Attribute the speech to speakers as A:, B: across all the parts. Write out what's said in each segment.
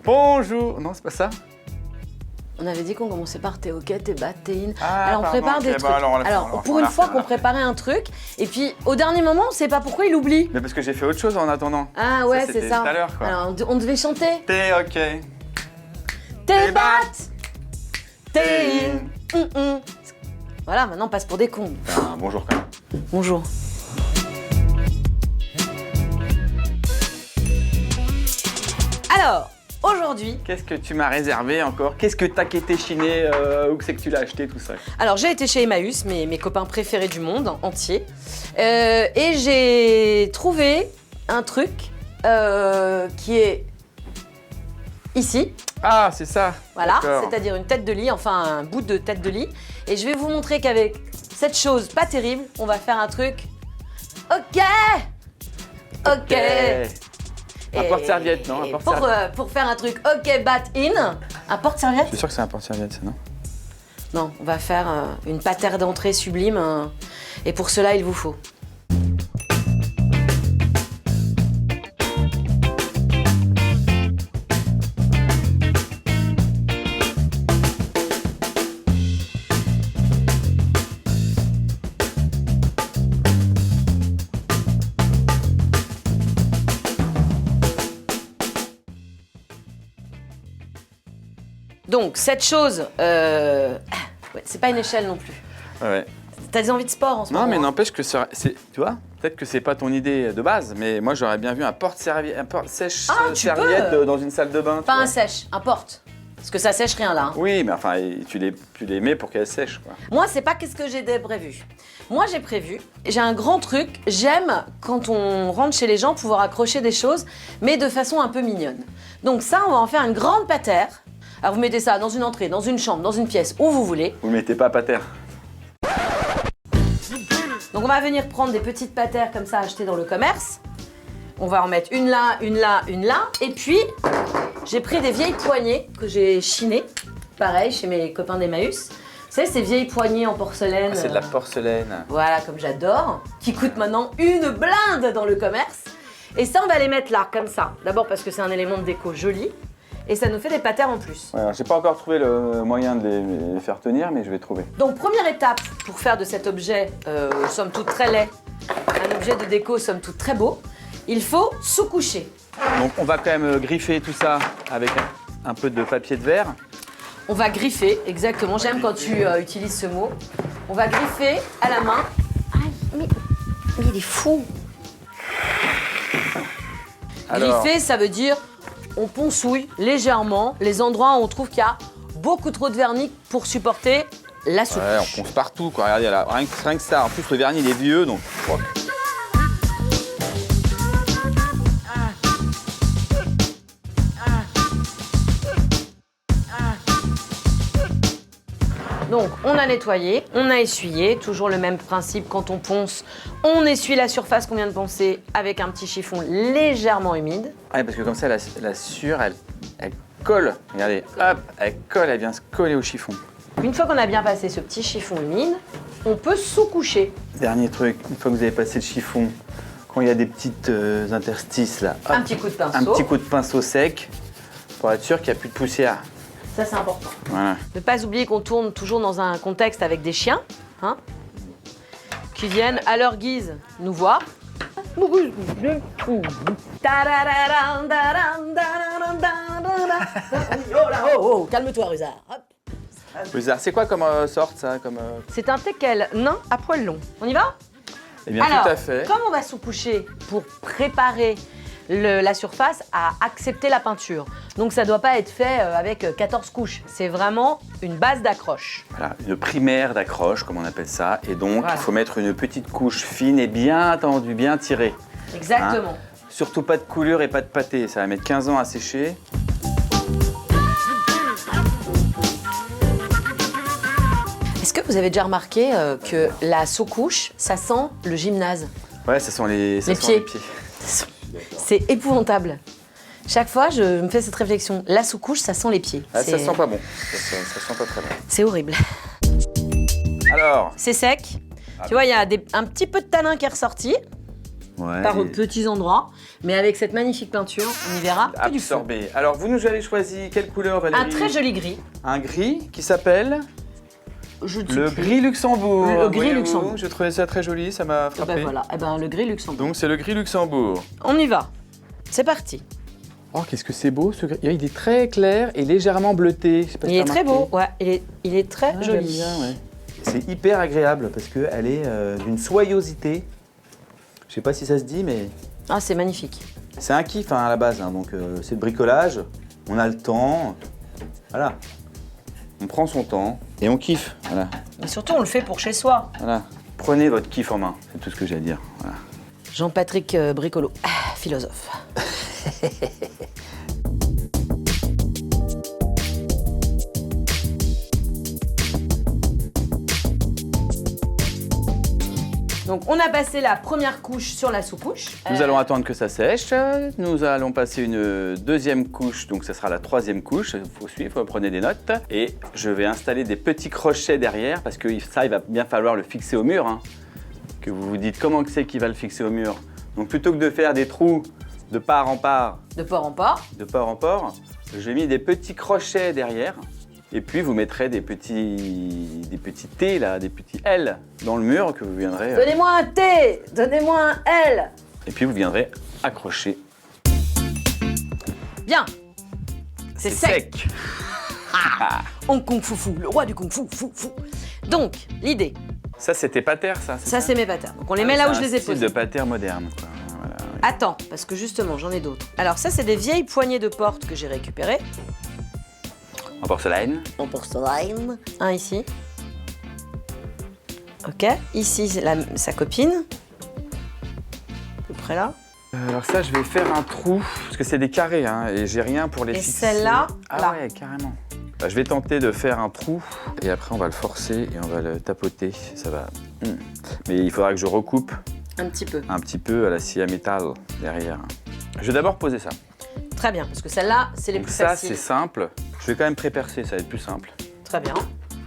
A: Bonjour. Non, c'est pas ça.
B: On avait dit qu'on commençait par t'es ok, t'es bad, t'es in.
A: Ah,
B: alors on
A: pardon,
B: prépare
A: ok,
B: des
A: bah,
B: trucs.
A: alors,
B: pour une fois qu'on préparait un truc, et puis au dernier moment, on sait pas pourquoi il oublie.
A: Mais parce que j'ai fait autre chose en attendant.
B: Ah ouais, c'est
A: c'était
B: ça.
A: tout à l'heure, quoi.
B: Alors on devait chanter.
A: T'es ok.
B: T'es bad, t'es
A: T'es
B: in. Voilà, maintenant on passe pour des cons.
A: Ah, bonjour quand même.
B: Bonjour. Alors, aujourd'hui,
A: Qu'est-ce que tu m'as réservé encore? Qu'est-ce que t'as qu'été chiné? Où c'est que tu l'as acheté tout ça?
B: alors j'ai été chez Emmaüs, mes copains préférés du monde entier, et j'ai trouvé un truc qui est ici.
A: Ah, c'est ça.
B: Voilà,
A: D'accord.
B: c'est-à-dire une tête de lit, enfin un bout de tête de lit. Et je vais vous montrer qu'avec cette chose pas terrible, on va faire un truc. Ok.
A: Un porte-serviette, non? Un
B: Et
A: porte-serviette.
B: pour faire un truc ok bat in, un porte-serviette?
A: Je suis sûr que c'est un porte-serviette, ça, non?
B: Non, on va faire une patère d'entrée sublime. Et pour cela, il vous faut. Donc, cette chose, ouais, c'est pas une échelle non plus.
A: Ouais.
B: T'as des envies de sport en ce moment?
A: Non, mais n'empêche que ça, tu vois, peut-être que c'est pas ton idée de base, mais moi j'aurais bien vu un porte-serviette, sèche-serviette dans une salle de bain. tu
B: Pas
A: vois.
B: un sèche, un porte. Parce que ça sèche rien là. Hein.
A: Oui, mais enfin, tu les mets pour qu'elles sèchent, quoi.
B: Moi, c'est pas qu'est-ce que j'ai prévu. Moi, j'ai prévu, j'ai un grand truc. J'aime, quand on rentre chez les gens, pouvoir accrocher des choses, mais de façon un peu mignonne. Donc ça, on va en faire une grande patère. Alors vous mettez ça dans une entrée, dans une chambre, dans une pièce, où vous voulez.
A: Vous mettez pas à terre.
B: Donc on va venir prendre des petites patères comme ça achetées dans le commerce. On va en mettre une là, une là, une là. Et puis, j'ai pris des vieilles poignées que j'ai chinées. Pareil, chez mes copains d'Emmaüs. Vous savez, ces vieilles poignées en porcelaine.
A: Ah, c'est de la porcelaine.
B: Voilà, comme j'adore. Qui coûtent maintenant une blinde dans le commerce. Et ça, on va les mettre là, comme ça. D'abord parce que c'est un élément de déco joli. Et ça nous fait des patères en plus.
A: Ouais, j'ai pas encore trouvé le moyen de les faire tenir, mais je vais trouver.
B: Donc, première étape pour faire de cet objet, somme toute très laid, un objet de déco, somme toute très beau, il faut sous-coucher.
A: Donc on va quand même griffer tout ça avec un peu de papier de verre.
B: On va griffer, exactement. J'aime quand tu utilises ce mot. On va griffer à la main. Aïe, mais il est fou.
A: Alors,
B: Griffer, ça veut dire on ponçouille légèrement les endroits où on trouve qu'il y a beaucoup trop de vernis pour supporter la soupe.
A: ouais, on ponce partout, quoi. Regardez là, rien que ça. En plus, le vernis, il est vieux, donc.
B: Donc, on a nettoyé, on a essuyé, toujours le même principe quand on ponce. On essuie la surface qu'on vient de poncer avec un petit chiffon légèrement humide.
A: Ouais, parce que comme ça, la sueur, elle colle. Regardez, hop, elle colle, elle vient se coller au chiffon.
B: Une fois qu'on a bien passé ce petit chiffon humide, on peut sous-coucher.
A: Dernier truc, une fois que vous avez passé le chiffon, quand il y a des petites interstices là, hop,
B: Un petit coup de pinceau.
A: un petit coup de pinceau sec pour être sûr qu'il n'y a plus de poussière.
B: Ça, c'est important.
A: Voilà.
B: Ne pas oublier qu'on tourne toujours dans un contexte avec des chiens, hein, qui viennent à leur guise nous voir. Oh, calme-toi, Rusard.
A: Blizzard, c'est quoi comme sorte ça comme,
B: C'est un teckel nain à poils longs. On y va?
A: Eh bien,
B: Alors,
A: tout à fait.
B: comme on va sous-coucher pour préparer la surface à accepter la peinture, donc ça ne doit pas être fait avec 14 couches. C'est vraiment une base d'accroche.
A: Voilà, une primaire d'accroche, comme on appelle ça. Et donc,
B: Voilà.
A: il faut mettre une petite couche fine et bien tendue, bien tirée.
B: Exactement.
A: Surtout pas de coulure et pas de pâté. Ça va mettre 15 ans à sécher.
B: Est-ce que vous avez déjà remarqué que la sous-couche, ça sent le gymnase?
A: Ouais, ça sent les
B: pieds. C'est épouvantable. Chaque fois, je me fais cette réflexion. La sous-couche, ça sent les pieds.
A: Ah, ça sent pas bon. Ça sent pas très bon.
B: C'est horrible.
A: Alors,
B: C'est sec. Tu vois, il y a un petit peu de tanin qui est ressorti.
A: Ouais,
B: par petits endroits. Mais avec cette magnifique peinture, on y verra que du feu.
A: absorbé. Alors, vous nous avez choisi quelle couleur, Valérie?
B: Un très joli gris.
A: Un gris qui s'appelle
B: Je ne sais
A: le
B: plus.
A: gris Luxembourg.
B: Le gris
A: Voyez-vous,
B: Luxembourg.
A: Je trouvais ça très joli, ça m'a
B: Eh
A: frappé.
B: ben voilà, eh ben, le gris Luxembourg.
A: Donc, c'est le gris Luxembourg.
B: On y va. C'est parti.
A: Oh, qu'est-ce que c'est beau ce gris. Il est très clair et légèrement bleuté. Je sais pas si
B: Il est
A: t'as
B: très
A: remarqué.
B: beau, ouais. Il est très
A: Ah,
B: joli.
A: j'aime bien, ouais. C'est hyper agréable parce qu'elle est d'une soyosité. Je sais pas si ça se dit, mais
B: Ah, c'est magnifique.
A: c'est un kiff à la base. Donc c'est le bricolage, on a le temps. Voilà. On prend son temps et on kiffe. Voilà.
B: Et surtout, on le fait pour chez soi.
A: Voilà. Prenez votre kiff en main. C'est tout ce que j'ai à dire. Voilà.
B: Jean-Patrick Bricolo, philosophe. Donc on a passé la première couche sur la sous-couche.
A: Nous allons attendre que ça sèche. Nous allons passer une deuxième couche, donc ça sera la troisième couche. Il faut suivre, vous prenez des notes. Et je vais installer des petits crochets derrière parce que ça, il va bien falloir le fixer au mur. Hein. Que vous vous dites comment c'est qu'il va le fixer au mur. Donc plutôt que de faire des trous de part en part,
B: De port en port.
A: j'ai mis des petits crochets derrière. Et puis vous mettrez des petits T là, des petits L dans le mur que vous viendrez.
B: Donnez-moi un T, donnez-moi un L.
A: Et puis vous viendrez accrocher.
B: Bien. C'est sec.
A: Ah.
B: Hong Kong foufou, le roi du Kung Fu, fou, fou. Donc, l'idée,
A: Ça, c'était pater, ça.
B: ça c'est mes patterns. Donc on les met là où je les ai
A: C'est un
B: posés.
A: style de pater moderne, quoi. Voilà, oui.
B: Attends, parce que justement, j'en ai d'autres. Alors ça, c'est des vieilles poignées de porte que j'ai récupérées.
A: En porcelaine.
B: En porcelaine. Un ici. Ok. Ici, c'est sa copine. À peu près là.
A: Alors ça, je vais faire un trou, parce que c'est des carrés, hein, et j'ai rien pour les
B: Et
A: fixer.
B: celle-là,
A: Ah
B: là.
A: ouais, carrément. Bah, je vais tenter de faire un trou, et après on va le forcer et on va le tapoter. Ça va. Mais il faudra que je recoupe
B: Un petit peu.
A: un petit peu à la scie à métal derrière. Je vais d'abord poser ça.
B: Très bien, parce que celle-là, c'est les
A: Donc
B: plus
A: ça,
B: faciles.
A: c'est simple. Je vais quand même prépercer, ça va être plus simple.
B: Très bien.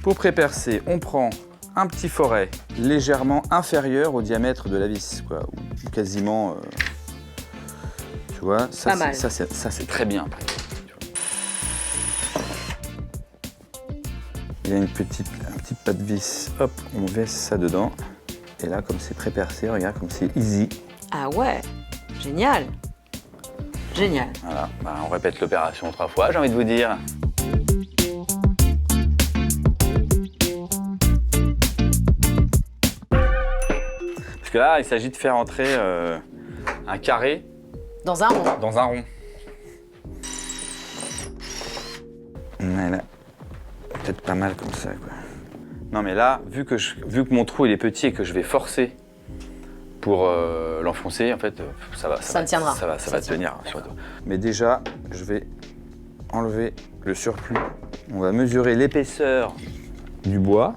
A: Pour prépercer, on prend un petit foret légèrement inférieur au diamètre de la vis, quoi, ou quasiment. Tu vois, ça,
B: Pas mal.
A: ça c'est très bien. Après, tu vois. Il y a un petit pas de vis. Hop, on visse ça dedans. Et là, comme c'est prépercé, regarde comme c'est easy.
B: Ah ouais, génial. Génial.
A: Voilà, bah, on répète l'opération 3 fois, j'ai envie de vous dire. Parce que là, il s'agit de faire entrer un carré
B: Dans un rond.
A: dans un rond. Voilà. Peut-être pas mal comme ça, quoi. Non, mais là, vu que mon trou il est petit et que je vais forcer pour l'enfoncer, en fait,
B: Ça tiendra.
A: Ça va tenir. Sur le dos. Mais déjà, je vais enlever le surplus. On va mesurer l'épaisseur du bois.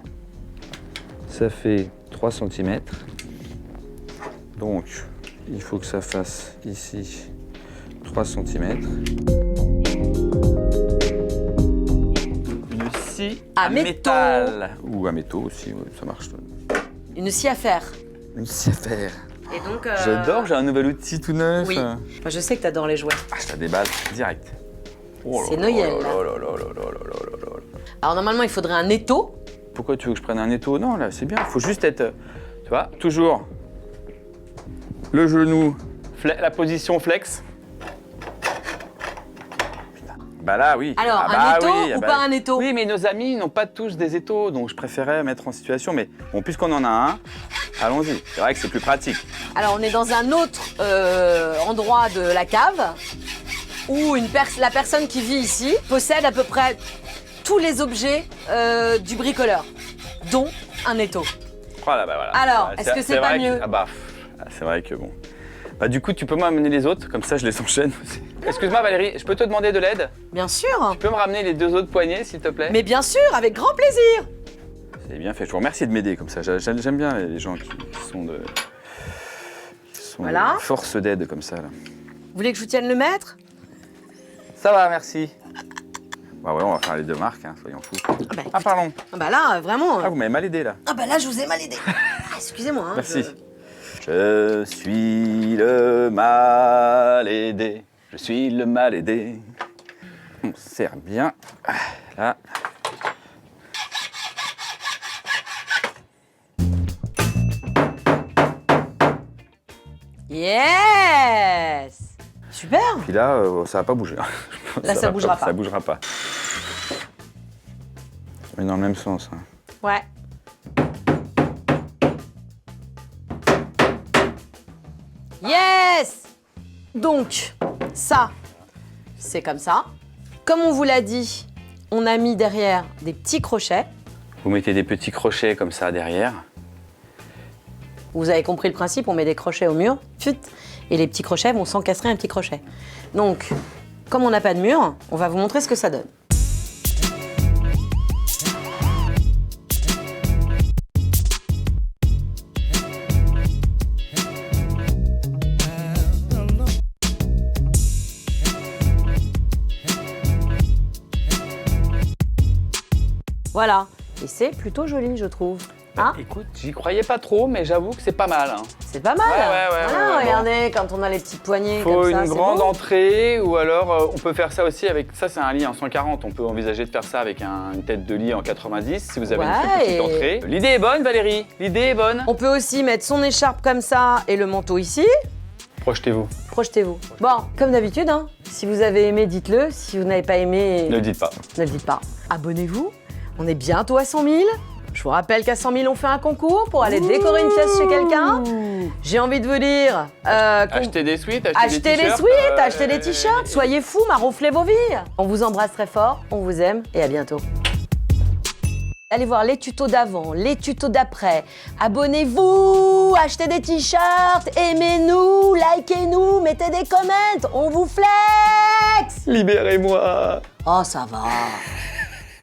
A: Ça fait 3 cm. Donc, il faut que ça fasse ici 3 cm. Une scie
B: À
A: à
B: métaux.
A: métal. Ou à métaux aussi, ouais, ça marche.
B: Une scie à faire.
A: Une scie à faire.
B: Et donc.
A: J'adore, j'ai un nouvel outil tout neuf.
B: Oui. Moi, je sais que t'adores les jouets.
A: Ah, je la déballe direct. Oh là
B: C'est
A: là
B: Noël,
A: là
B: là.
A: là là là là là là là.
B: Alors, normalement, il faudrait un étau.
A: Pourquoi tu veux que je prenne un étau? Non, là, c'est bien. Il faut juste être, tu vois, toujours le genou, la position flex. Bah là, oui.
B: Alors,
A: Ah
B: un
A: bah
B: étau
A: oui,
B: ou
A: bah
B: pas
A: oui.
B: un étau?
A: Oui, mais nos amis n'ont pas tous des étaux, donc je préférais mettre en situation. Mais bon, puisqu'on en a un, allons-y. C'est vrai que c'est plus pratique.
B: Alors, on est dans un autre endroit de la cave où la personne qui vit ici possède à peu près tous les objets du bricoleur, dont un étau.
A: Voilà, bah voilà.
B: Alors,
A: Bah,
B: est-ce que c'est pas
A: vrai
B: mieux?
A: Ah bah, c'est vrai que bon. Bah du coup, tu peux m'amener les autres, comme ça je les enchaîne aussi. Excuse-moi Valérie, je peux te demander de l'aide?
B: Bien sûr.
A: Tu peux me ramener les 2 autres poignées, s'il te plaît?
B: Mais bien sûr, avec grand plaisir.
A: C'est bien fait, je vous remercie de m'aider comme ça. J'aime bien les gens qui sont de
B: Voilà.
A: force d'aide comme ça. Là.
B: Vous voulez que je vous tienne le maître?
A: Ça va, merci. Bah ouais, on va faire les 2 marques, hein, soyons fous.
B: bah,
A: Ah pardon.
B: Ah bah là, vraiment.
A: Ah, vous m'avez mal aidé là.
B: Ah bah là, je vous ai mal aidé. Ah, excusez-moi. Hein,
A: Merci. Je suis le mal aidé. Je suis le mal aidé. On serre bien. Là.
B: Yes! Super!
A: Puis là, ça va pas bouger.
B: Là, ça bougera pas.
A: Ça bougera pas. Mais dans le même sens. Hein.
B: Ouais. Yes! Donc, ça, c'est comme ça. Comme on vous l'a dit, on a mis derrière des petits crochets.
A: Vous mettez des petits crochets comme ça derrière.
B: Vous avez compris le principe, on met des crochets au mur, chut, et les petits crochets vont s'encastrer un petit crochet. Donc, comme on n'a pas de mur, on va vous montrer ce que ça donne. Voilà, et c'est plutôt joli, je trouve. Hein?
A: Écoute, j'y croyais pas trop, mais j'avoue que c'est pas mal. Hein.
B: C'est pas mal.
A: Ouais,
B: regardez, quand on a les petites poignées
A: Faut
B: comme ça,
A: une
B: c'est
A: grande
B: bon.
A: entrée, ou alors on peut faire ça aussi avec... Ça, c'est un lit en 140. On peut envisager de faire ça avec une tête de lit en 90, si vous avez une plus petite entrée. L'idée est bonne, Valérie. L'idée est bonne.
B: On peut aussi mettre son écharpe comme ça et le manteau ici.
A: Projetez-vous.
B: Projetez-vous. Bon, comme d'habitude, hein, si vous avez aimé, dites-le. Si vous n'avez pas aimé,
A: Ne le dites pas.
B: ne le dites pas. Abonnez-vous. On est bientôt à 100 000. Je vous rappelle qu'à 100 000, on fait un concours pour aller décorer une pièce chez quelqu'un. J'ai envie de vous dire...
A: Achetez des suites,
B: achetez des suites, achetez des t-shirts. Soyez fous, marouflez vos vies. On vous embrasse très fort, on vous aime et à bientôt. Allez voir les tutos d'avant, les tutos d'après. Abonnez-vous, achetez des t-shirts, aimez-nous, likez-nous, mettez des comments, on vous flex.
A: Libérez-moi.
B: Oh, ça va.